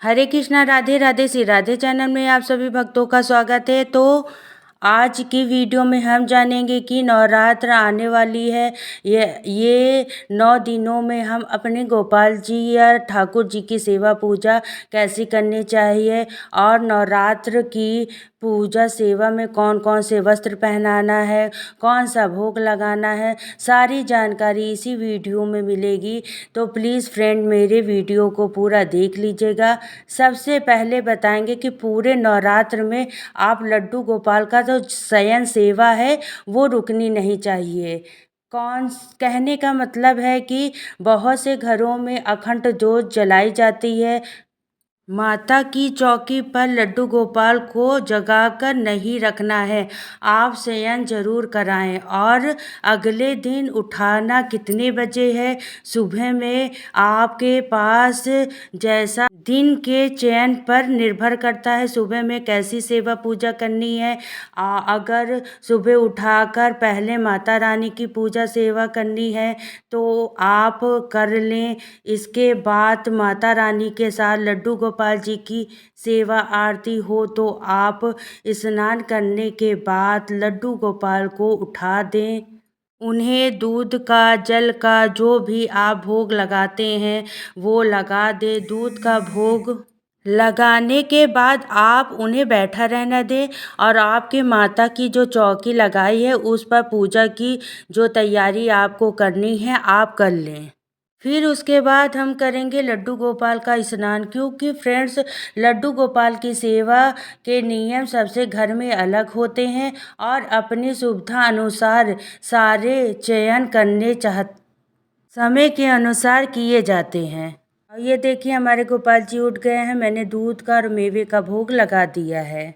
हरे Krishna Radhe Radhe Shri Radhe channel में आप सभी भक्तों का स्वागत है। तो आज की वीडियो में हम जानेंगे कि नवरात्र आने वाली है। ये 9 दिनों में हम अपने गोपाल जी या ठाकुर जी की सेवा पूजा कैसी करनी चाहिए और नवरात्र की पूजा सेवा में कौन कौन से वस्त्र पहनाना है, कौन सा भोग लगाना है, सारी जानकारी इसी वीडियो में मिलेगी। तो प्लीज़ फ्रेंड मेरे वीडियो को पूरा देख लीजिएगा। सबसे पहले बताएंगे कि पूरे नवरात्र में आप लड्डू गोपाल का जो शयन सेवा है वो रुकनी नहीं चाहिए। कौन कहने का मतलब है कि बहुत से घरों में अखंड जोत जलाई जाती है। माता की चौकी पर लड्डू गोपाल को जगाकर नहीं रखना है, आप शयन जरूर कराएं। और अगले दिन उठाना कितने बजे है, सुबह में आपके पास जैसा दिन के चयन पर निर्भर करता है सुबह में कैसी सेवा पूजा करनी है। अगर सुबह उठाकर पहले माता रानी की पूजा सेवा करनी है तो आप कर लें। इसके बाद माता रानी के साथ लड्डू गोपाल जी की सेवा आरती हो तो आप स्नान करने के बाद लड्डू गोपाल को उठा दें। उन्हें दूध का, जल का, जो भी आप भोग लगाते हैं वो लगा दें। दूध का भोग लगाने के बाद आप उन्हें बैठा रहने दें और आपके माता की जो चौकी लगाई है उस पर पूजा की जो तैयारी आपको करनी है आप कर लें। फिर उसके बाद हम करेंगे लड्डू गोपाल का स्नान, क्योंकि फ्रेंड्स लड्डू गोपाल की सेवा के नियम सबसे घर में अलग होते हैं और अपनी सुविधा अनुसार सारे चयन करने समय के अनुसार किए जाते हैं। और ये देखिए हमारे गोपाल जी उठ गए हैं। मैंने दूध का और मेवे का भोग लगा दिया है।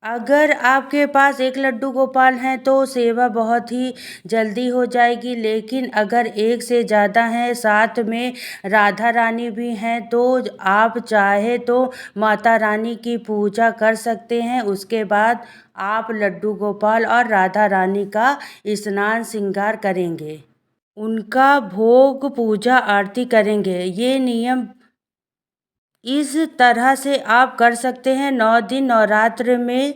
अगर आपके पास एक लड्डू गोपाल हैं तो सेवा बहुत ही जल्दी हो जाएगी, लेकिन अगर एक से ज़्यादा हैं, साथ में राधा रानी भी हैं, तो आप चाहे तो माता रानी की पूजा कर सकते हैं। उसके बाद आप लड्डू गोपाल और राधा रानी का स्नान श्रृंगार करेंगे, उनका भोग पूजा आरती करेंगे। ये नियम इस तरह से आप कर सकते हैं 9 दिन नवरात्र में।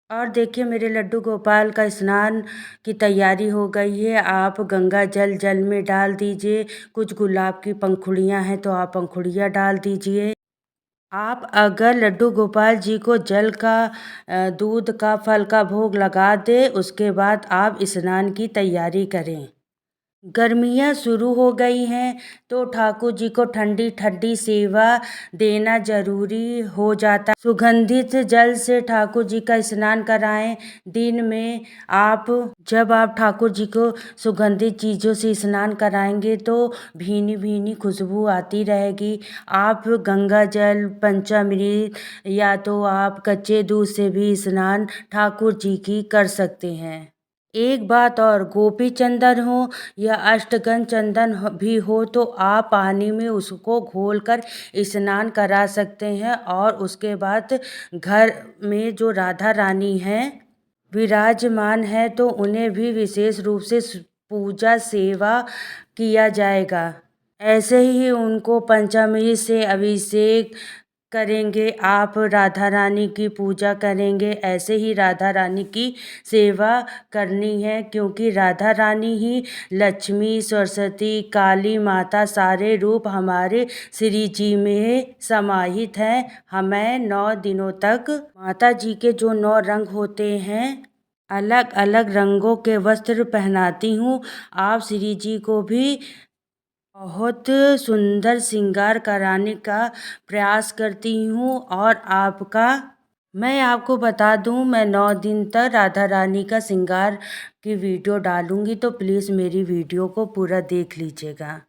और देखिए मेरे लड्डू गोपाल का स्नान की तैयारी हो गई है। आप गंगा जल में डाल दीजिए। कुछ गुलाब की पंखुड़ियाँ हैं तो आप पंखुड़ियाँ डाल दीजिए। आप अगर लड्डू गोपाल जी को जल का, दूध का, फल का भोग लगा दे उसके बाद आप स्नान की तैयारी करें। गर्मियाँ शुरू हो गई हैं तो ठाकुर जी को ठंडी ठंडी सेवा देना जरूरी हो जाता है। सुगंधित जल से ठाकुर जी का स्नान कराएं। दिन में जब आप ठाकुर जी को सुगंधित चीज़ों से स्नान कराएंगे तो भीनी भीनी खुशबू आती रहेगी। आप गंगा जल, पंचामृत या तो आप कच्चे दूध से भी स्नान ठाकुर जी की कर सकते हैं। एक बात और, गोपी चंदन हो या अष्टगंध चंदन भी हो तो आप पानी में उसको घोलकर स्नान करा सकते हैं। और उसके बाद घर में जो राधा रानी हैं विराजमान है तो उन्हें भी विशेष रूप से पूजा सेवा किया जाएगा। ऐसे ही उनको पंचामृत से अभिषेक करेंगे, आप राधा रानी की पूजा करेंगे। ऐसे ही राधा रानी की सेवा करनी है, क्योंकि राधा रानी ही लक्ष्मी, सरस्वती, काली माता सारे रूप हमारे श्री जी में समाहित हैं। हमें 9 दिनों तक माता जी के जो 9 रंग होते हैं अलग अलग रंगों के वस्त्र पहनाती हूँ। आप श्री जी को भी बहुत सुंदर श्रृंगार कराने का प्रयास करती हूँ। और मैं आपको बता दूँ, मैं 9 दिन तक राधा रानी का श्रृंगार की वीडियो डालूँगी, तो प्लीज़ मेरी वीडियो को पूरा देख लीजिएगा।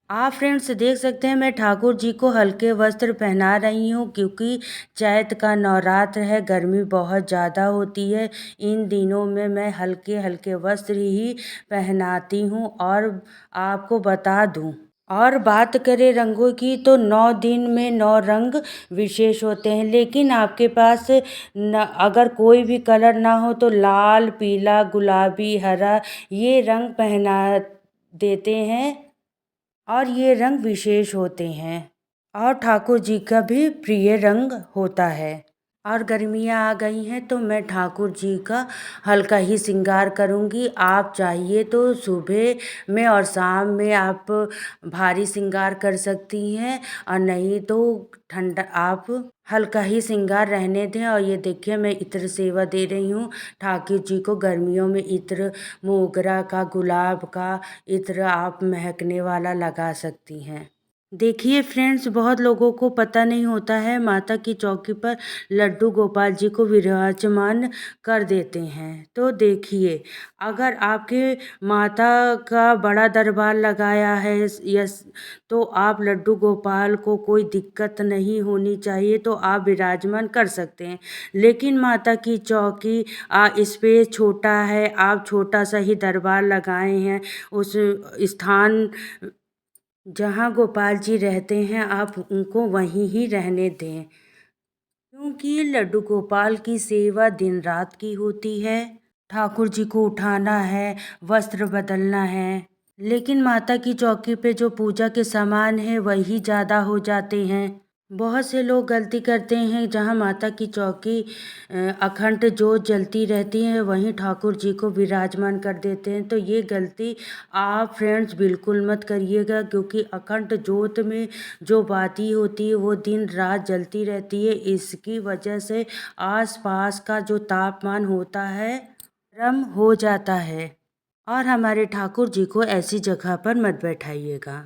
आप फ्रेंड्स देख सकते हैं मैं ठाकुर जी को हल्के वस्त्र पहना रही हूँ, क्योंकि चैत का नवरात्र है, गर्मी बहुत ज़्यादा होती है। इन दिनों में मैं हल्के हल्के वस्त्र ही पहनाती हूँ। और आपको बता दूँ, और बात करें रंगों की तो 9 दिन में 9 रंग विशेष होते हैं, लेकिन आपके पास अगर कोई भी कलर ना हो तो लाल, पीला, गुलाबी, हरा ये रंग पहना देते हैं और ये रंग विशेष होते हैं। और ठाकुर जी का भी प्रिय रंग होता है। और गर्मियाँ आ गई हैं तो मैं ठाकुर जी का हल्का ही श्रृंगार करूँगी। आप चाहिए तो सुबह में और शाम में आप भारी श्रृंगार कर सकती हैं, और नहीं तो ठंडा आप हल्का ही श्रृंगार रहने दें। और ये देखिए मैं इत्र सेवा दे रही हूँ ठाकुर जी को। गर्मियों में इत्र मोगरा का, गुलाब का इत्र आप महकने वाला लगा सकती हैं। देखिए फ्रेंड्स, बहुत लोगों को पता नहीं होता है, माता की चौकी पर लड्डू गोपाल जी को विराजमान कर देते हैं। तो देखिए, अगर आपके माता का बड़ा दरबार लगाया है यस, तो आप लड्डू गोपाल को कोई दिक्कत नहीं होनी चाहिए, तो आप विराजमान कर सकते हैं। लेकिन माता की चौकी स्पेस छोटा है, आप छोटा सा ही दरबार लगाए हैं, उस स्थान जहाँ गोपाल जी रहते हैं आप उनको वहीं ही रहने दें, क्योंकि लड्डू गोपाल की सेवा दिन रात की होती है। ठाकुर जी को उठाना है, वस्त्र बदलना है, लेकिन माता की चौकी पे जो पूजा के सामान है वही ज़्यादा हो जाते हैं। बहुत से लोग गलती करते हैं, जहाँ माता की चौकी अखंड जोत जलती रहती है वहीं ठाकुर जी को विराजमान कर देते हैं। तो ये गलती आप फ्रेंड्स बिल्कुल मत करिएगा, क्योंकि अखंड जोत में जो बाती होती है वो दिन रात जलती रहती है। इसकी वजह से आसपास का जो तापमान होता है गर्म हो जाता है, और हमारे ठाकुर जी को ऐसी जगह पर मत बैठाइएगा।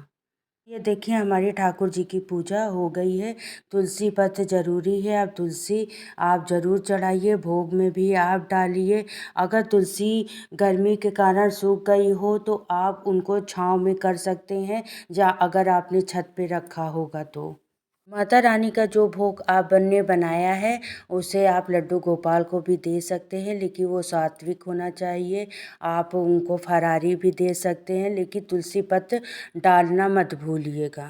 ये देखिए हमारी ठाकुर जी की पूजा हो गई है। तुलसी पत्र ज़रूरी है, आप तुलसी आप ज़रूर चढ़ाइए, भोग में भी आप डालिए। अगर तुलसी गर्मी के कारण सूख गई हो तो आप उनको छाँव में कर सकते हैं, या अगर आपने छत पे रखा होगा तो। माता रानी का जो भोग आपने बनाया है उसे आप लड्डू गोपाल को भी दे सकते हैं, लेकिन वो सात्विक होना चाहिए। आप उनको फरारी भी दे सकते हैं, लेकिन तुलसी पत्र डालना मत भूलिएगा।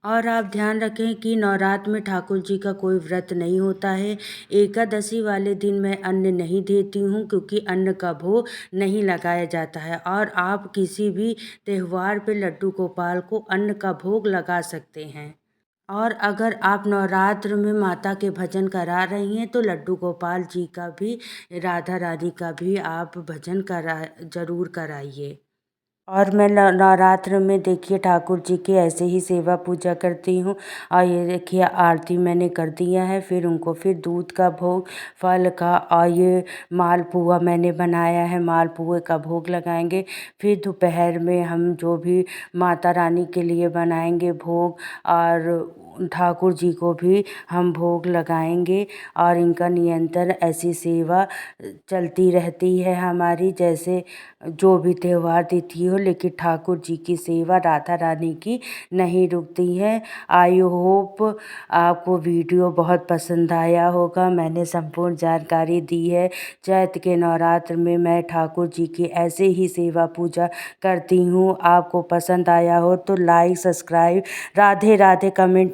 और आप ध्यान रखें कि नवरात्र में ठाकुर जी का कोई व्रत नहीं होता है। एकादशी वाले दिन मैं अन्न नहीं देती हूँ, क्योंकि अन्न का भोग नहीं लगाया जाता है। और आप किसी भी त्यौहार पे लड्डू गोपाल को अन्न का भोग लगा सकते हैं। और अगर आप नवरात्र में माता के भजन करा रही हैं तो लड्डू गोपाल जी का भी, राधा रानी का भी आप भजन ज़रूर कराइए। और मैं नवरात्र में देखिए ठाकुर जी की ऐसे ही सेवा पूजा करती हूँ। और ये देखिए आरती मैंने कर दिया है, फिर उनको फिर दूध का भोग, फल का, और ये मालपुआ मैंने बनाया है, मालपुए का भोग लगाएंगे। फिर दोपहर में हम जो भी माता रानी के लिए बनाएंगे भोग, और ठाकुर जी को भी हम भोग लगाएंगे। और इनका निरंतर ऐसी सेवा चलती रहती है हमारी, जैसे जो भी त्यौहार तिथि हो, लेकिन ठाकुर जी की सेवा राधा रानी की नहीं रुकती है। आई होप आपको वीडियो बहुत पसंद आया होगा। मैंने संपूर्ण जानकारी दी है। चैत्र के नवरात्र में मैं ठाकुर जी की ऐसे ही सेवा पूजा करती हूँ। आपको पसंद आया हो तो like, subscribe, Radhe Radhe comment